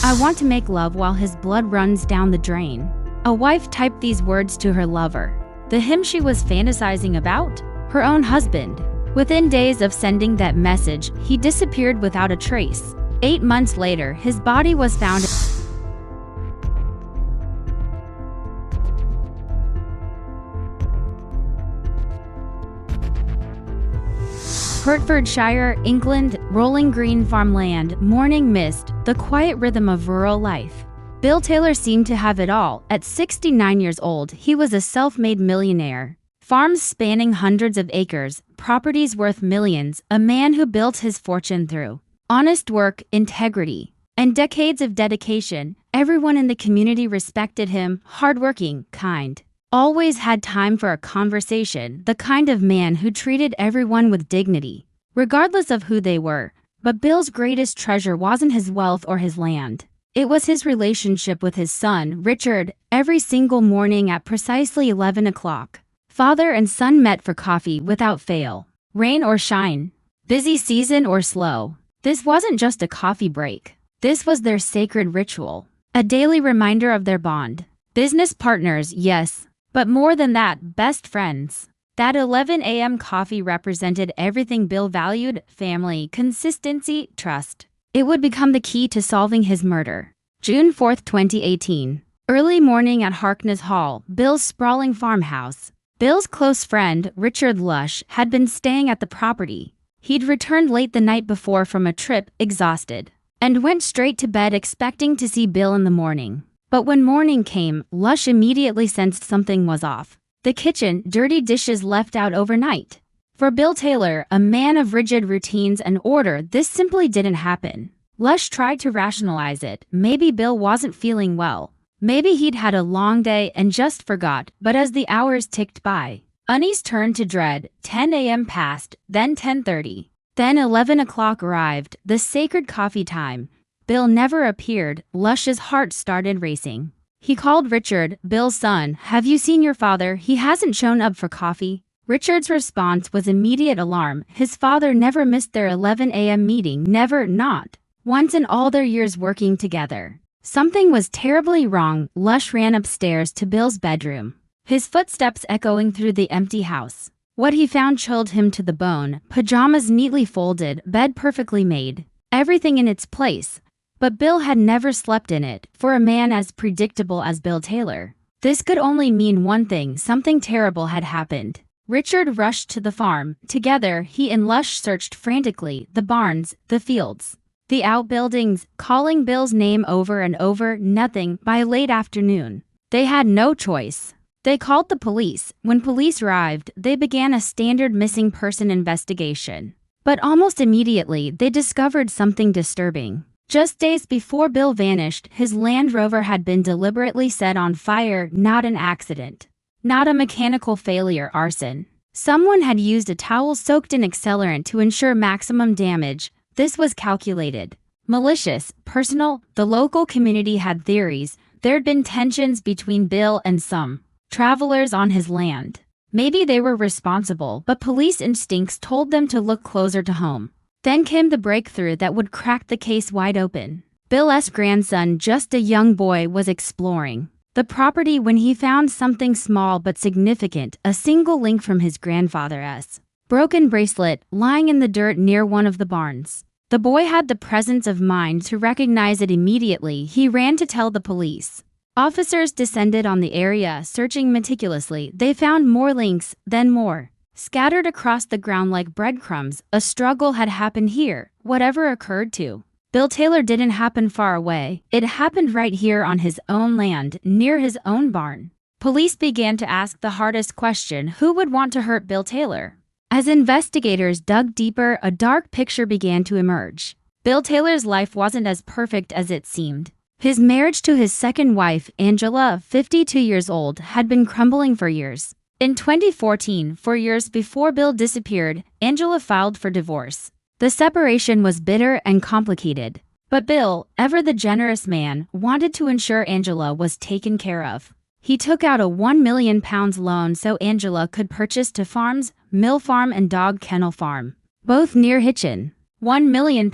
"I want to make love while his blood runs down the drain." A wife typed these words to her lover. The him she was fantasizing about? Her own husband. Within days of sending that message, he disappeared without a trace. 8 months later, his body was found. Hertfordshire, England, rolling green farmland, morning mist, the quiet rhythm of rural life. Bill Taylor seemed to have it all. At 69 years old, he was a self-made millionaire. Farms spanning hundreds of acres, properties worth millions, a man who built his fortune through honest work, integrity, and decades of dedication. Everyone in the community respected him, hardworking, kind. Always had time for a conversation, the kind of man who treated everyone with dignity, regardless of who they were. But Bill's greatest treasure wasn't his wealth or his land. It was his relationship with his son, Richard. Every single morning at precisely 11 o'clock, father and son met for coffee without fail. Rain or shine, busy season or slow. This wasn't just a coffee break. This was their sacred ritual, a daily reminder of their bond. Business partners, yes, but more than that, best friends. That 11 a.m. coffee represented everything Bill valued: family, consistency, trust. It would become the key to solving his murder. June 4, 2018. Early morning at Harkness Hall, Bill's sprawling farmhouse. Bill's close friend, Richard Lush, had been staying at the property. He'd returned late the night before from a trip, exhausted, and went straight to bed expecting to see Bill in the morning. But when morning came, Lush immediately sensed something was off. The kitchen, dirty dishes left out overnight. For Bill Taylor, a man of rigid routines and order, this simply didn't happen. Lush tried to rationalize it. Maybe Bill wasn't feeling well. Maybe he'd had a long day and just forgot. But as the hours ticked by, unease turned to dread. 10 a.m. passed, then 10:30. Then 11 o'clock arrived, the sacred coffee time. Bill never appeared. Lush's heart started racing. He called Richard, Bill's son. "Have you seen your father? He hasn't shown up for coffee." Richard's response was immediate alarm. His father never missed their 11 a.m. meeting, never, not once in all their years working together. Something was terribly wrong. Lush ran upstairs to Bill's bedroom, his footsteps echoing through the empty house. What he found chilled him to the bone. Pajamas neatly folded, bed perfectly made, everything in its place. But Bill had never slept in it. For a man as predictable as Bill Taylor, this could only mean one thing: something terrible had happened. Richard rushed to the farm. Together, he and Lush searched frantically: the barns, the fields, the outbuildings, calling Bill's name over and over. Nothing. By late afternoon, they had no choice. They called the police. When police arrived, they began a standard missing person investigation. But almost immediately, they discovered something disturbing. Just days before Bill vanished, his Land Rover had been deliberately set on fire. Not an accident, not a mechanical failure, arson. Someone had used a towel soaked in accelerant to ensure maximum damage. This was calculated, malicious, personal. The local community had theories. There'd been tensions between Bill and some travelers on his land. Maybe they were responsible, but police instincts told them to look closer to home. Then came the breakthrough that would crack the case wide open. Bill's grandson, just a young boy, was exploring the property when he found something small but significant: a single link from his grandfather's broken bracelet lying in the dirt near one of the barns. The boy had the presence of mind to recognize it immediately. He ran to tell the police. Officers descended on the area, searching meticulously. They found more links, then more, scattered across the ground like breadcrumbs. A struggle had happened here. Whatever occurred to Bill Taylor didn't happen far away. It happened right here on his own land, near his own barn. Police began to ask the hardest question: who would want to hurt Bill Taylor? As investigators dug deeper, a dark picture began to emerge. Bill Taylor's life wasn't as perfect as it seemed. His marriage to his second wife, Angela, 52 years old, had been crumbling for years. In 2014, 4 years before Bill disappeared, Angela filed for divorce. The separation was bitter and complicated. But Bill, ever the generous man, wanted to ensure Angela was taken care of. He took out a £1 million loan so Angela could purchase 2 farms, Mill Farm and Dog Kennel Farm, both near Hitchin. £1 million,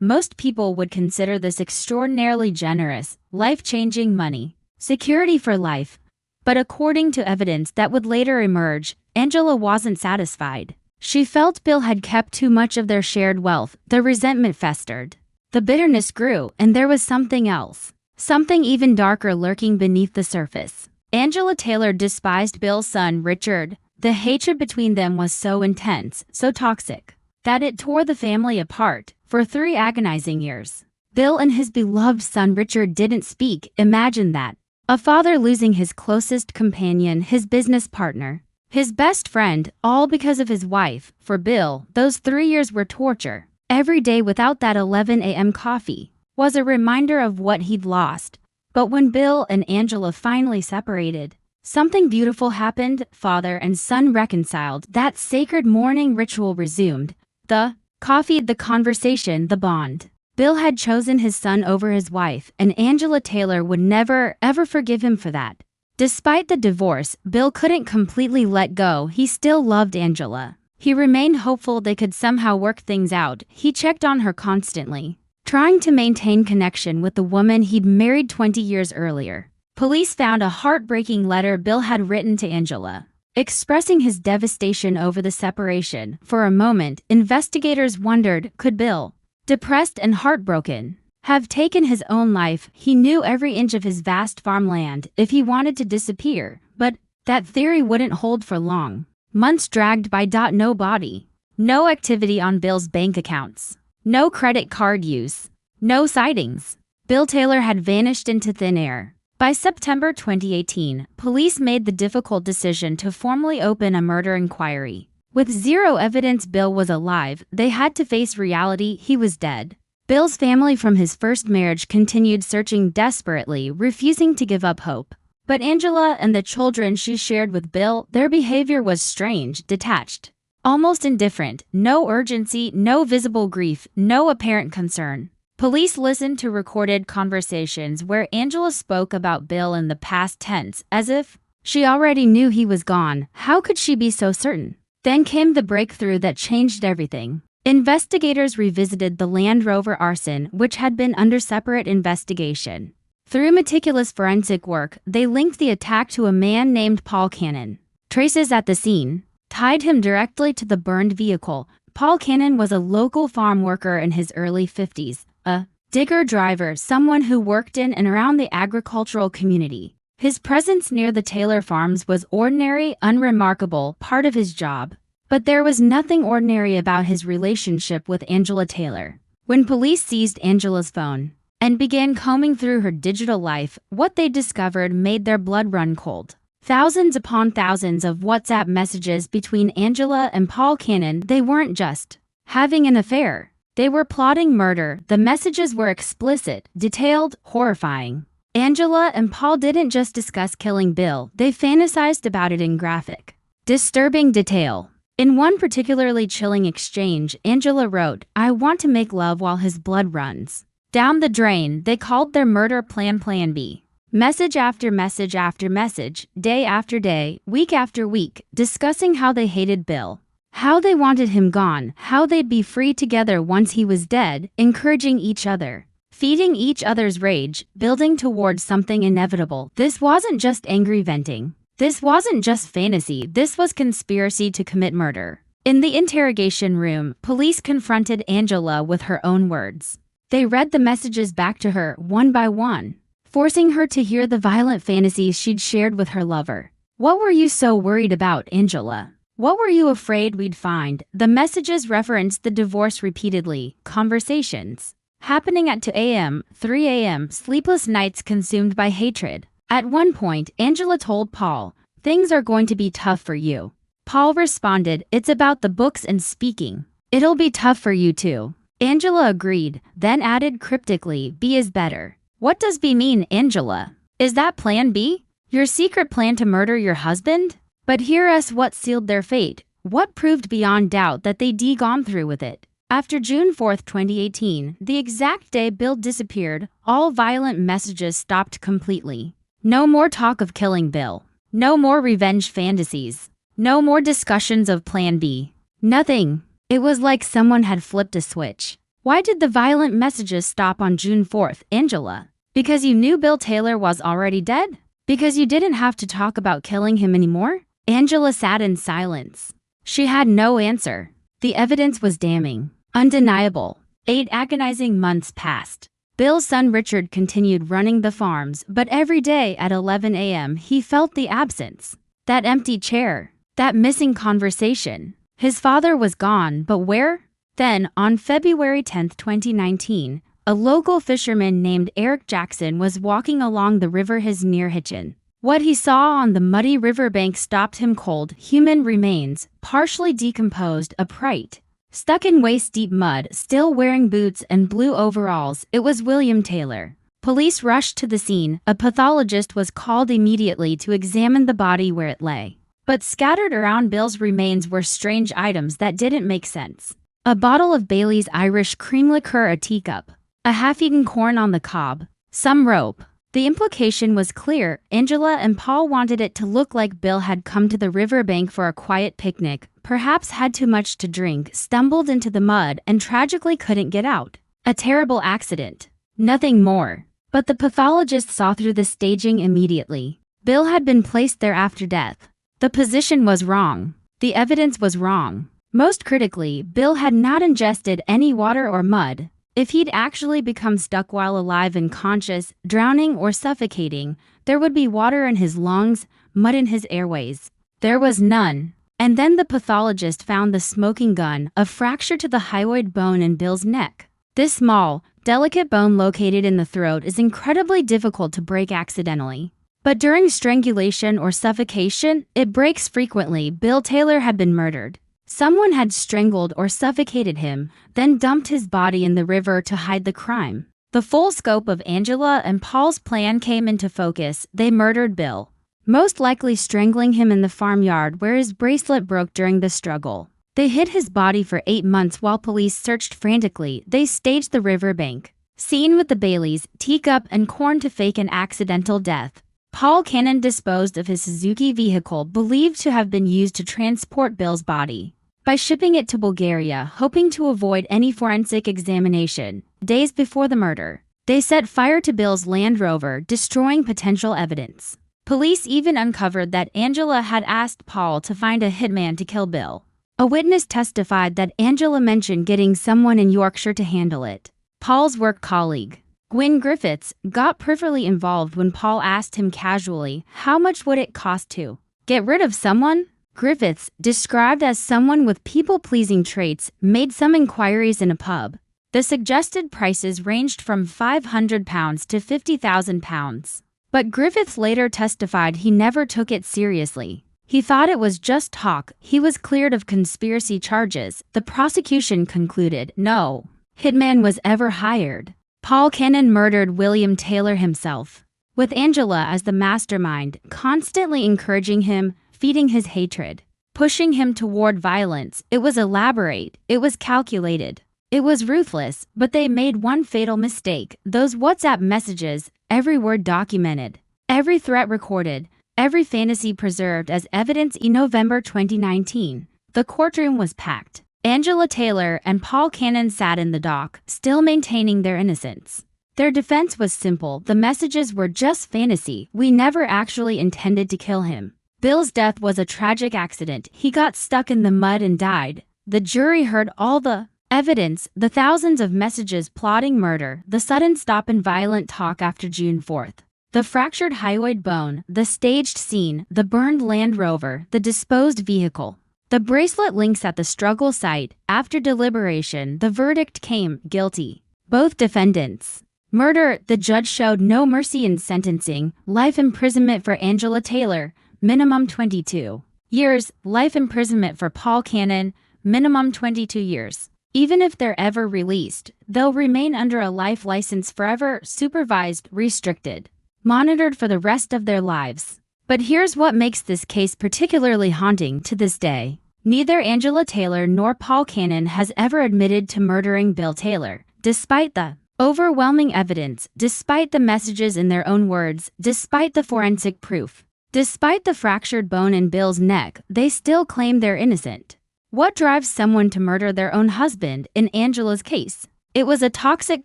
Most people would consider this extraordinarily generous, life-changing money, security for life. But according to evidence that would later emerge, Angela wasn't satisfied. She felt Bill had kept too much of their shared wealth. The resentment festered. The bitterness grew, and there was something else. Something even darker lurking beneath the surface. Angela Taylor despised Bill's son, Richard. The hatred between them was so intense, so toxic, that it tore the family apart for 3 agonizing years. Bill and his beloved son Richard didn't speak. Imagine that. A father losing his closest companion, his business partner, his best friend, all because of his wife. For Bill, those 3 years were torture. Every day without that 11 a.m. coffee was a reminder of what he'd lost. But when Bill and Angela finally separated, something beautiful happened. Father and son reconciled. That sacred morning ritual resumed. The coffee, the conversation, the bond. Bill had chosen his son over his wife, and Angela Taylor would never, ever forgive him for that. Despite the divorce, Bill couldn't completely let go. He still loved Angela. He remained hopeful they could somehow work things out. He checked on her constantly, trying to maintain connection with the woman he'd married 20 years earlier. Police found a heartbreaking letter Bill had written to Angela, expressing his devastation over the separation. For a moment, investigators wondered, could Bill, depressed and heartbroken, have taken his own life? He knew every inch of his vast farmland if he wanted to disappear, but that theory wouldn't hold for long. Months dragged by. No body, no activity on Bill's bank accounts, no credit card use, no sightings. Bill Taylor had vanished into thin air. By September 2018, police made the difficult decision to formally open a murder inquiry. With zero evidence Bill was alive, they had to face reality: he was dead. Bill's family from his first marriage continued searching desperately, refusing to give up hope. But Angela and the children she shared with Bill, their behavior was strange, detached, almost indifferent. No urgency, no visible grief, no apparent concern. Police listened to recorded conversations where Angela spoke about Bill in the past tense, as if she already knew he was gone. How could she be so certain? Then came the breakthrough that changed everything. Investigators revisited the Land Rover arson, which had been under separate investigation. Through meticulous forensic work, they linked the attack to a man named Paul Cannon. Traces at the scene tied him directly to the burned vehicle. Paul Cannon was a local farm worker in his early 50s, a digger driver, someone who worked in and around the agricultural community. His presence near the Taylor farms was ordinary, unremarkable, part of his job. But there was nothing ordinary about his relationship with Angela Taylor. When police seized Angela's phone and began combing through her digital life, what they discovered made their blood run cold. Thousands upon thousands of WhatsApp messages between Angela and Paul Cannon. They weren't just having an affair. They were plotting murder. The messages were explicit, detailed, horrifying. Angela and Paul didn't just discuss killing Bill, they fantasized about it in graphic, disturbing detail. In one particularly chilling exchange, Angela wrote, "I want to make love while his blood runs down the drain." They called their murder plan Plan B. Message after message after message, day after day, week after week, discussing how they hated Bill, how they wanted him gone, how they'd be free together once he was dead, encouraging each other, feeding each other's rage, building towards something inevitable. This wasn't just angry venting. This wasn't just fantasy. This was conspiracy to commit murder. In the interrogation room, police confronted Angela with her own words. They read the messages back to her one by one, forcing her to hear the violent fantasies she'd shared with her lover. "What were you so worried about, Angela? What were you afraid we'd find?" The messages referenced the divorce repeatedly, conversations happening at 2 a.m., 3 a.m., sleepless nights consumed by hatred. At one point, Angela told Paul, "Things are going to be tough for you." Paul responded, "It's about the books and speaking. It'll be tough for you too." Angela agreed, then added cryptically, "B is better." What does B mean, Angela? Is that Plan B? Your secret plan to murder your husband? But hear us, what sealed their fate? What proved beyond doubt that they'd gone through with it? After June 4, 2018, the exact day Bill disappeared, all violent messages stopped completely. No more talk of killing Bill. No more revenge fantasies. No more discussions of Plan B. Nothing. It was like someone had flipped a switch. Why did the violent messages stop on June 4th, Angela? Because you knew Bill Taylor was already dead? Because you didn't have to talk about killing him anymore? Angela sat in silence. She had no answer. The evidence was damning, undeniable. 8 agonizing months passed. Bill's son Richard continued running the farms, but every day at 11 a.m. he felt the absence. That empty chair. That missing conversation. His father was gone, but where? Then, on February 10, 2019, a local fisherman named Eric Jackson was walking along the river near Hitchin. What he saw on the muddy riverbank stopped him cold. Human remains, partially decomposed, upright. Stuck in waist-deep mud, still wearing boots and blue overalls, it was William Taylor. Police rushed to the scene. A pathologist was called immediately to examine the body where it lay. But scattered around Bill's remains were strange items that didn't make sense. A bottle of Bailey's Irish cream liqueur, a teacup, a half-eaten corn on the cob, some rope. The implication was clear. Angela and Paul wanted it to look like Bill had come to the riverbank for a quiet picnic, perhaps had too much to drink, stumbled into the mud, and tragically couldn't get out. A terrible accident. Nothing more. But the pathologist saw through the staging immediately. Bill had been placed there after death. The position was wrong. The evidence was wrong. Most critically, Bill had not ingested any water or mud. If he'd actually become stuck while alive and conscious, drowning or suffocating, there would be water in his lungs, mud in his airways. There was none. And then the pathologist found the smoking gun, a fracture to the hyoid bone in Bill's neck. This small, delicate bone located in the throat is incredibly difficult to break accidentally. But during strangulation or suffocation, it breaks frequently. Bill Taylor had been murdered. Someone had strangled or suffocated him, then dumped his body in the river to hide the crime. The full scope of Angela and Paul's plan came into focus. They murdered Bill, most likely strangling him in the farmyard where his bracelet broke during the struggle. They hid his body for 8 months while police searched frantically. They staged the riverbank scene with the Baileys, teacup, and corn to fake an accidental death. Paul Cannon disposed of his Suzuki vehicle believed to have been used to transport Bill's body by shipping it to Bulgaria, hoping to avoid any forensic examination. Days before the murder, they set fire to Bill's Land Rover, destroying potential evidence. Police even uncovered that Angela had asked Paul to find a hitman to kill Bill. A witness testified that Angela mentioned getting someone in Yorkshire to handle it. Paul's work colleague, Gwyn Griffiths, got peripherally involved when Paul asked him casually, "How much would it cost to get rid of someone?" Griffiths, described as someone with people-pleasing traits, made some inquiries in a pub. The suggested prices ranged from £500 to £50,000. But Griffiths later testified he never took it seriously. He thought it was just talk. He was cleared of conspiracy charges. The prosecution concluded no hitman was ever hired. Paul Cannon murdered William Taylor himself, with Angela as the mastermind, constantly encouraging him, feeding his hatred, pushing him toward violence. It was elaborate, it was calculated, it was ruthless, but they made one fatal mistake. Those WhatsApp messages, every word documented, every threat recorded, every fantasy preserved as evidence. In November 2019, the courtroom was packed. Angela Taylor and Paul Cannon sat in the dock, still maintaining their innocence. Their defense was simple. The messages were just fantasy. We never actually intended to kill him. Bill's death was a tragic accident. He got stuck in the mud and died. The jury heard all the evidence, the thousands of messages plotting murder, the sudden stop in violent talk after June 4th. The fractured hyoid bone, the staged scene, the burned Land Rover, the disposed vehicle. The bracelet links at the struggle site. After deliberation, the verdict came guilty. Both defendants. Murder. The judge showed no mercy in sentencing. Life imprisonment for Angela Taylor, minimum 22 years. Life imprisonment for Paul Cannon, minimum 22 years. Even if they're ever released, they'll remain under a life license forever, supervised, restricted, monitored for the rest of their lives. But here's what makes this case particularly haunting to this day. Neither Angela Taylor nor Paul Cannon has ever admitted to murdering Bill Taylor, despite the overwhelming evidence, despite the messages in their own words, despite the forensic proof, despite the fractured bone in Bill's neck. They still claim they're innocent. What drives someone to murder their own husband in Angela's case? It was a toxic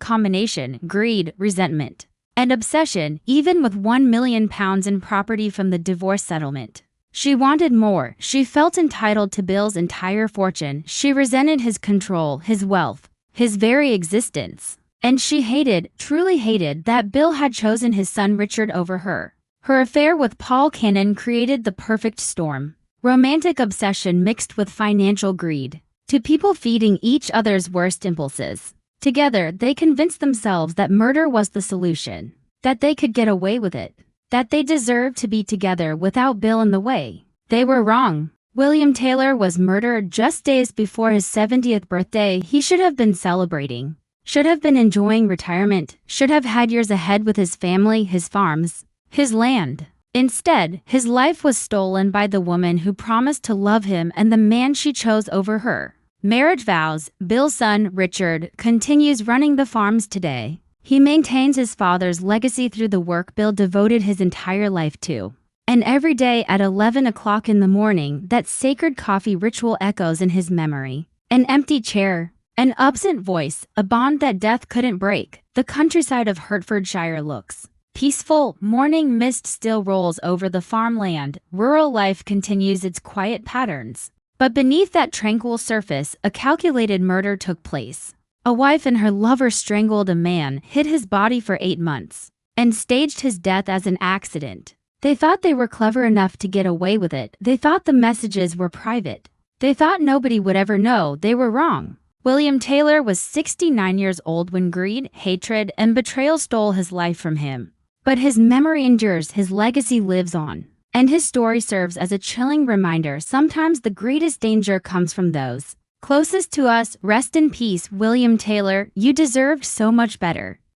combination: greed, resentment, and obsession, even with £1 million in property from the divorce settlement. She wanted more. She felt entitled to Bill's entire fortune. She resented his control, his wealth, his very existence. And she hated, truly hated, that Bill had chosen his son Richard over her. Her affair with Paul Cannon created the perfect storm. Romantic obsession mixed with financial greed. Two people feeding each other's worst impulses. Together, they convinced themselves that murder was the solution. That they could get away with it. That they deserved to be together without Bill in the way. They were wrong. William Taylor was murdered just days before his 70th birthday. He should have been celebrating. Should have been enjoying retirement. Should have had years ahead with his family, his farms, his land. Instead, his life was stolen by the woman who promised to love him and the man she chose over her. Marriage vows. Bill's son, Richard, continues running the farms today. He maintains his father's legacy through the work Bill devoted his entire life to. And every day at 11 o'clock in the morning, that sacred coffee ritual echoes in his memory. An empty chair, an absent voice, a bond that death couldn't break. The countryside of Hertfordshire looks peaceful. Morning mist still rolls over the farmland. Rural life continues its quiet patterns. But beneath that tranquil surface, a calculated murder took place. A wife and her lover strangled a man, hid his body for 8 months, and staged his death as an accident. They thought they were clever enough to get away with it. They thought the messages were private. They thought nobody would ever know. They were wrong. William Taylor was 69 years old when greed, hatred, and betrayal stole his life from him. But his memory endures, his legacy lives on. And his story serves as a chilling reminder: sometimes the greatest danger comes from those closest to us. Rest in peace, William Taylor. You deserved so much better.